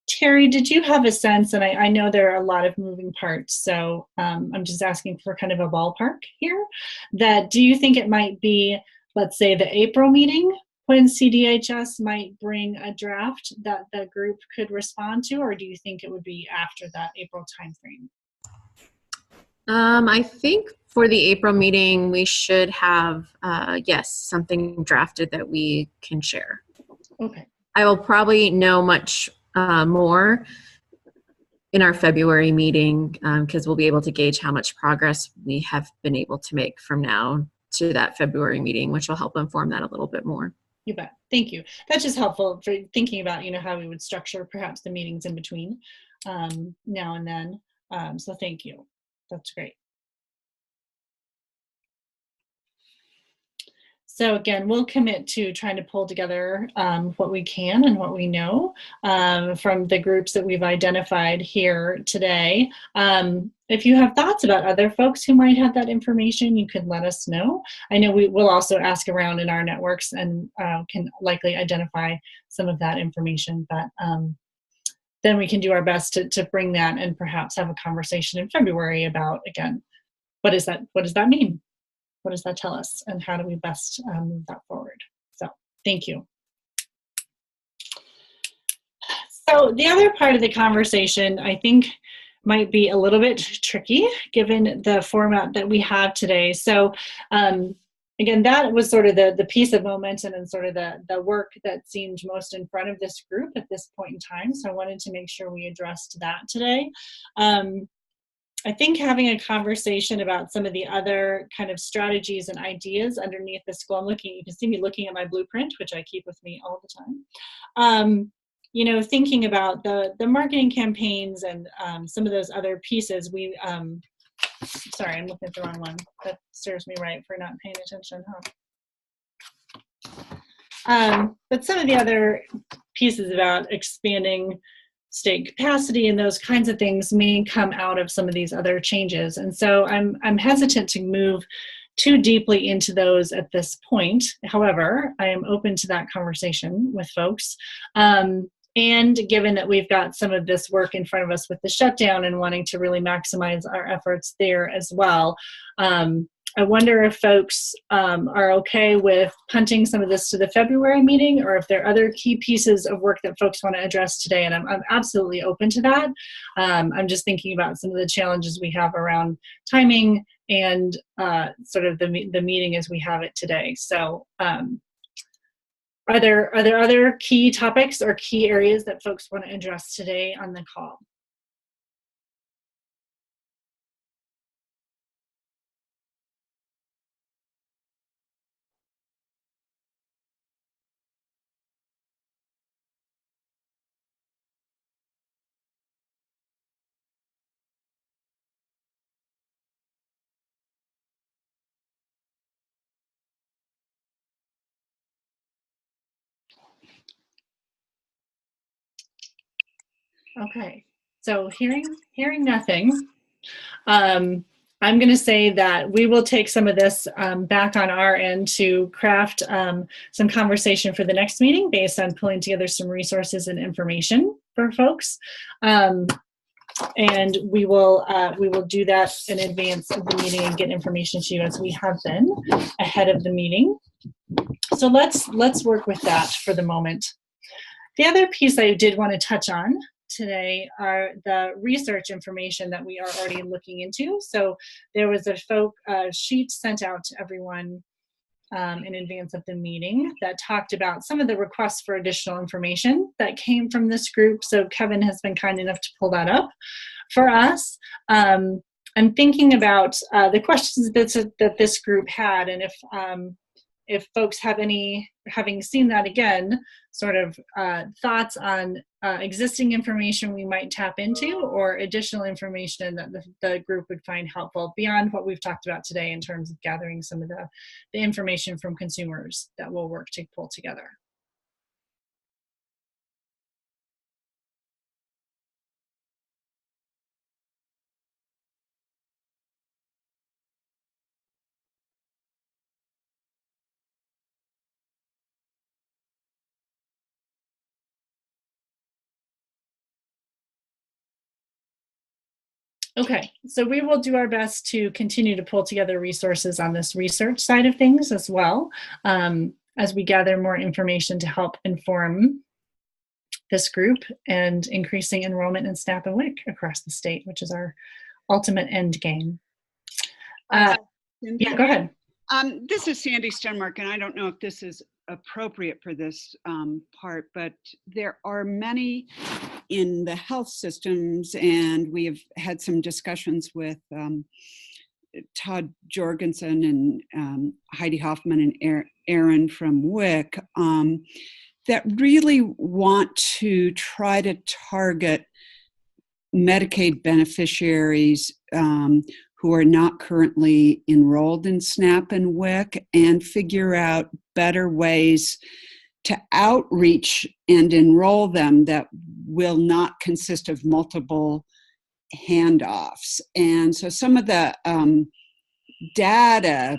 Terry, did you have a sense, and I know there are a lot of moving parts, so I'm just asking for kind of a ballpark here, that do you think it might be, let's say, the April meeting when CDHS might bring a draft that the group could respond to, or do you think it would be after that April timeframe? I think for the April meeting, we should have, yes, something drafted that we can share. Okay. I will probably know much more in our February meeting, because we'll be able to gauge how much progress we have been able to make from now to that February meeting, which will help inform that a little bit more. You bet. Thank you. That's just helpful for thinking about, how we would structure perhaps the meetings in between now and then. So thank you. That's great. So again, we'll commit to trying to pull together what we can and what we know from the groups that we've identified here today. If you have thoughts about other folks who might have that information, you could let us know. I know we will also ask around in our networks and can likely identify some of that information, but then we can do our best to bring that and perhaps have a conversation in February about, again, what does that mean? What does that tell us, and how do we best move that forward? So thank you. So the other part of the conversation, I think, might be a little bit tricky given the format that we have today. So again, that was sort of the piece of momentum and sort of the work that seemed most in front of this group at this point in time. So I wanted to make sure we addressed that today. I think having a conversation about some of the other kind of strategies and ideas underneath this goal, you can see me looking at my blueprint, which I keep with me all the time. Thinking about the marketing campaigns and some of those other pieces. Sorry, I'm looking at the wrong one. That serves me right for not paying attention, huh? But some of the other pieces about expanding state capacity and those kinds of things may come out of some of these other changes. And so I'm hesitant to move too deeply into those at this point. However, I am open to that conversation with folks. And given that we've got some of this work in front of us with the shutdown and wanting to really maximize our efforts there as well, I wonder if folks are okay with punting some of this to the February meeting, or if there are other key pieces of work that folks want to address today. And I'm absolutely open to that. I'm just thinking about some of the challenges we have around timing and sort of the meeting as we have it today. So are there other key topics or key areas that folks want to address today on the call? Okay, so hearing nothing, I'm going to say that we will take some of this back on our end to craft some conversation for the next meeting based on pulling together some resources and information for folks. And we will do that in advance of the meeting and get information to you as we have been ahead of the meeting. So let's work with that for the moment. The other piece I did want to touch on today are the research information that we are already looking into. So there was a sheet sent out to everyone in advance of the meeting that talked about some of the requests for additional information that came from this group. So Kevin has been kind enough to pull that up for us. I'm thinking about the questions that this group had, and if folks have having seen that again, sort of thoughts on existing information we might tap into, or additional information that the group would find helpful beyond what we've talked about today in terms of gathering some of the information from consumers that we'll work to pull together. Okay, so we will do our best to continue to pull together resources on this research side of things as well, as we gather more information to help inform this group and increasing enrollment in SNAP and WIC across the state, which is our ultimate end game. Yeah, go ahead. This is Sandy Stenmark, and I don't know if this is appropriate for this part, but there are many in the health systems, and we have had some discussions with Todd Jorgensen and Heidi Hoffman and Aaron from WIC that really want to try to target Medicaid beneficiaries who are not currently enrolled in SNAP and WIC, and figure out better ways to outreach and enroll them that will not consist of multiple handoffs. And so some of the data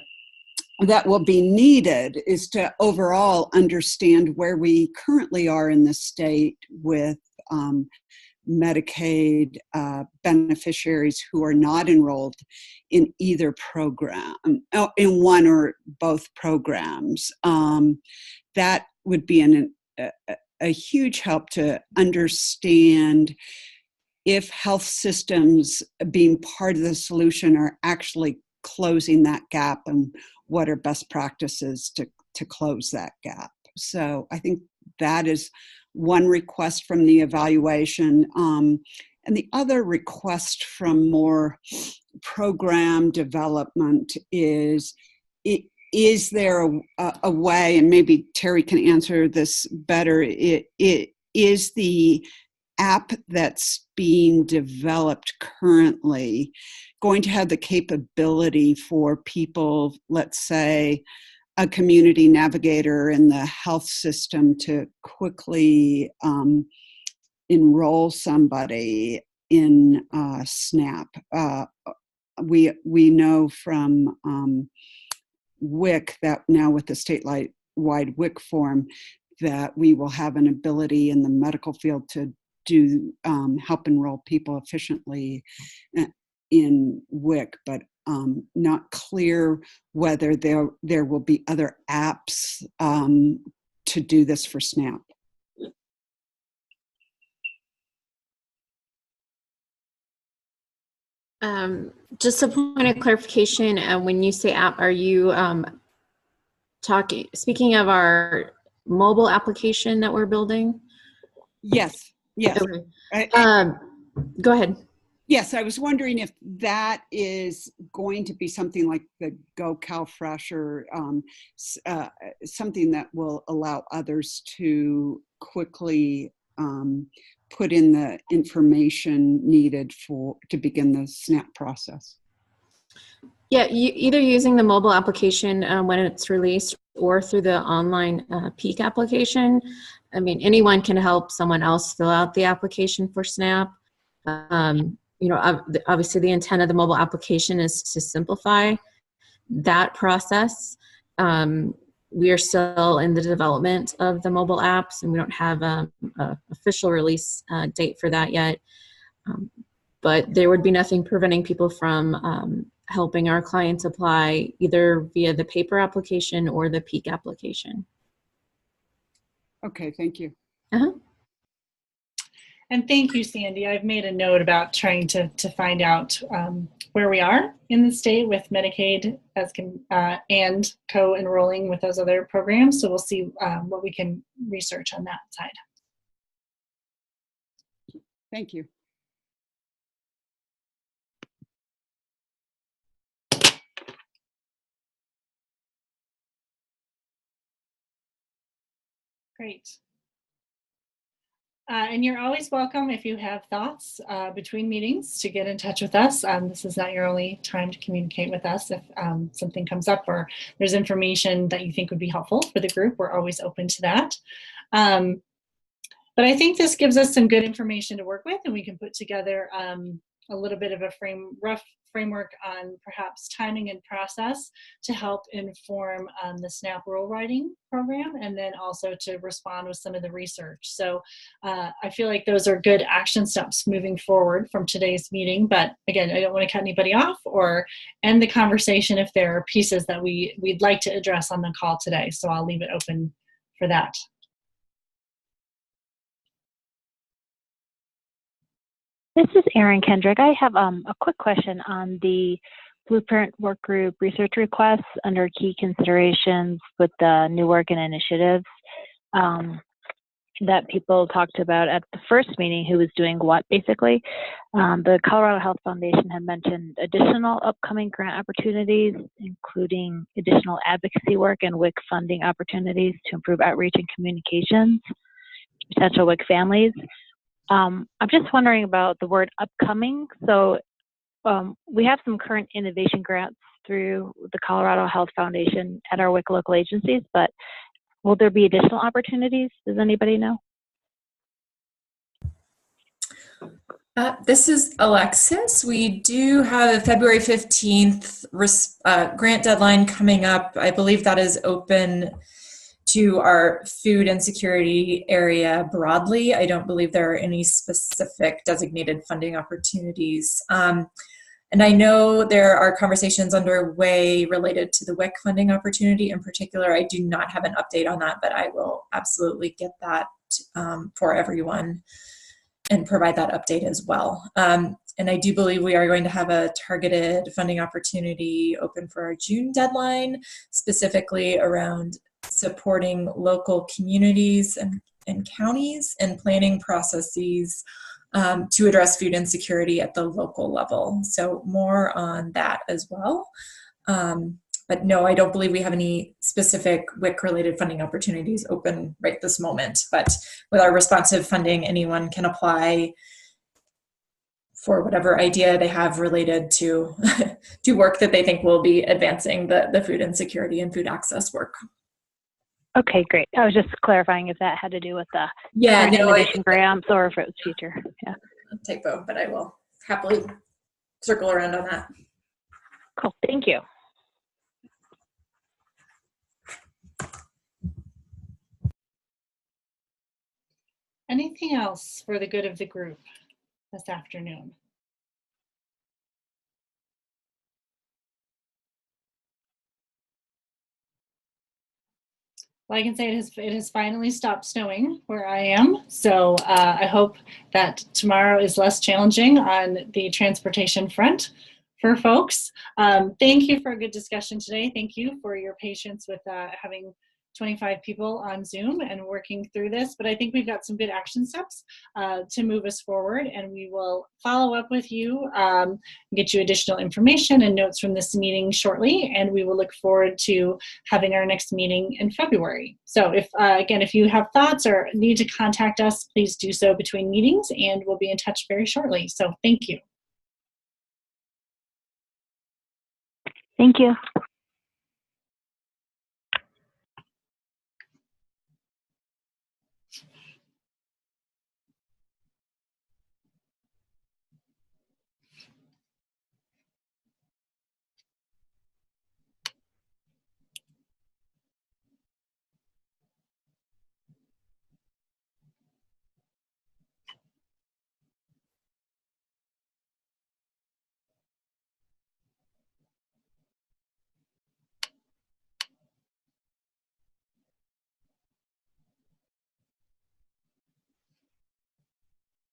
that will be needed is to overall understand where we currently are in the state with Medicaid beneficiaries who are not enrolled in either program, in one or both programs. That would be a huge help to understand if health systems being part of the solution are actually closing that gap, and what are best practices to close that gap. So I think that is one request from the evaluation. And the other request from more program development is there a way, and maybe Terry can answer this better, is the app that's being developed currently going to have the capability for people, let's say, a community navigator in the health system, to quickly enroll somebody in SNAP? We know from WIC that now with the statewide WIC form that we will have an ability in the medical field to do help enroll people efficiently in WIC, but not clear whether there will be other apps to do this for SNAP. Just a point of clarification, when you say app, are you speaking of our mobile application that we're building? Yes. Okay. Go ahead. Yes, I was wondering if that is going to be something like the Go CalFresh, or something that will allow others to quickly put in the information needed to begin the SNAP process. Yeah, either using the mobile application when it's released, or through the online PEAK application. I mean, anyone can help someone else fill out the application for SNAP. Obviously the intent of the mobile application is to simplify that process. We are still in the development of the mobile apps, and we don't have an official release date for that yet. But there would be nothing preventing people from helping our clients apply either via the paper application or the PEAK application. Okay, thank you. Uh-huh. And thank you, Sandy. I've made a note about trying to find out where we are in the state with Medicaid and co-enrolling with those other programs. So we'll see what we can research on that side. Thank you. Great. And you're always welcome, if you have thoughts between meetings, to get in touch with us. This is not your only time to communicate with us. If something comes up or there's information that you think would be helpful for the group, we're always open to that. But I think this gives us some good information to work with, and we can put together a little bit of a rough framework on perhaps timing and process to help inform the SNAP rule writing program, and then also to respond with some of the research. So I feel like those are good action steps moving forward from today's meeting. But again, I don't want to cut anybody off or end the conversation if there are pieces that we'd like to address on the call today. So I'll leave it open for that. This is Erin Kendrick. I have a quick question on the Blueprint Workgroup research requests under key considerations with the new work and initiatives that people talked about at the first meeting, who was doing what basically. The Colorado Health Foundation had mentioned additional upcoming grant opportunities, including additional advocacy work and WIC funding opportunities to improve outreach and communications to potential WIC families. I'm just wondering about the word upcoming. So we have some current innovation grants through the Colorado Health Foundation at our WIC local agencies, but will there be additional opportunities? Does anybody know? This is Alexis. We do have a February 15th grant deadline coming up. I believe that is open to our food insecurity area broadly. I don't believe there are any specific designated funding opportunities. And I know there are conversations underway related to the WIC funding opportunity in particular. I do not have an update on that, but I will absolutely get that for everyone and provide that update as well. And I do believe we are going to have a targeted funding opportunity open for our June deadline, specifically around supporting local communities and counties and planning processes to address food insecurity at the local level. So more on that as well. But no, I don't believe we have any specific WIC-related funding opportunities open right this moment. But with our responsive funding, anyone can apply for whatever idea they have related to, to work that they think will be advancing the food insecurity and food access work. Okay, great. I was just clarifying if that had to do with the innovation grants or if it was future. Yeah. I'll take both, but I will happily circle around on that. Cool. Thank you. Anything else for the good of the group this afternoon? Well, I can say it has finally stopped snowing where I am. So I hope that tomorrow is less challenging on the transportation front for folks. Thank you for a good discussion today. Thank you for your patience with having 25 people on Zoom and working through this, but I think we've got some good action steps to move us forward, and we will follow up with you, get you additional information and notes from this meeting shortly, and we will look forward to having our next meeting in February. So if, again, if you have thoughts or need to contact us, please do so between meetings, and we'll be in touch very shortly. So thank you. Thank you.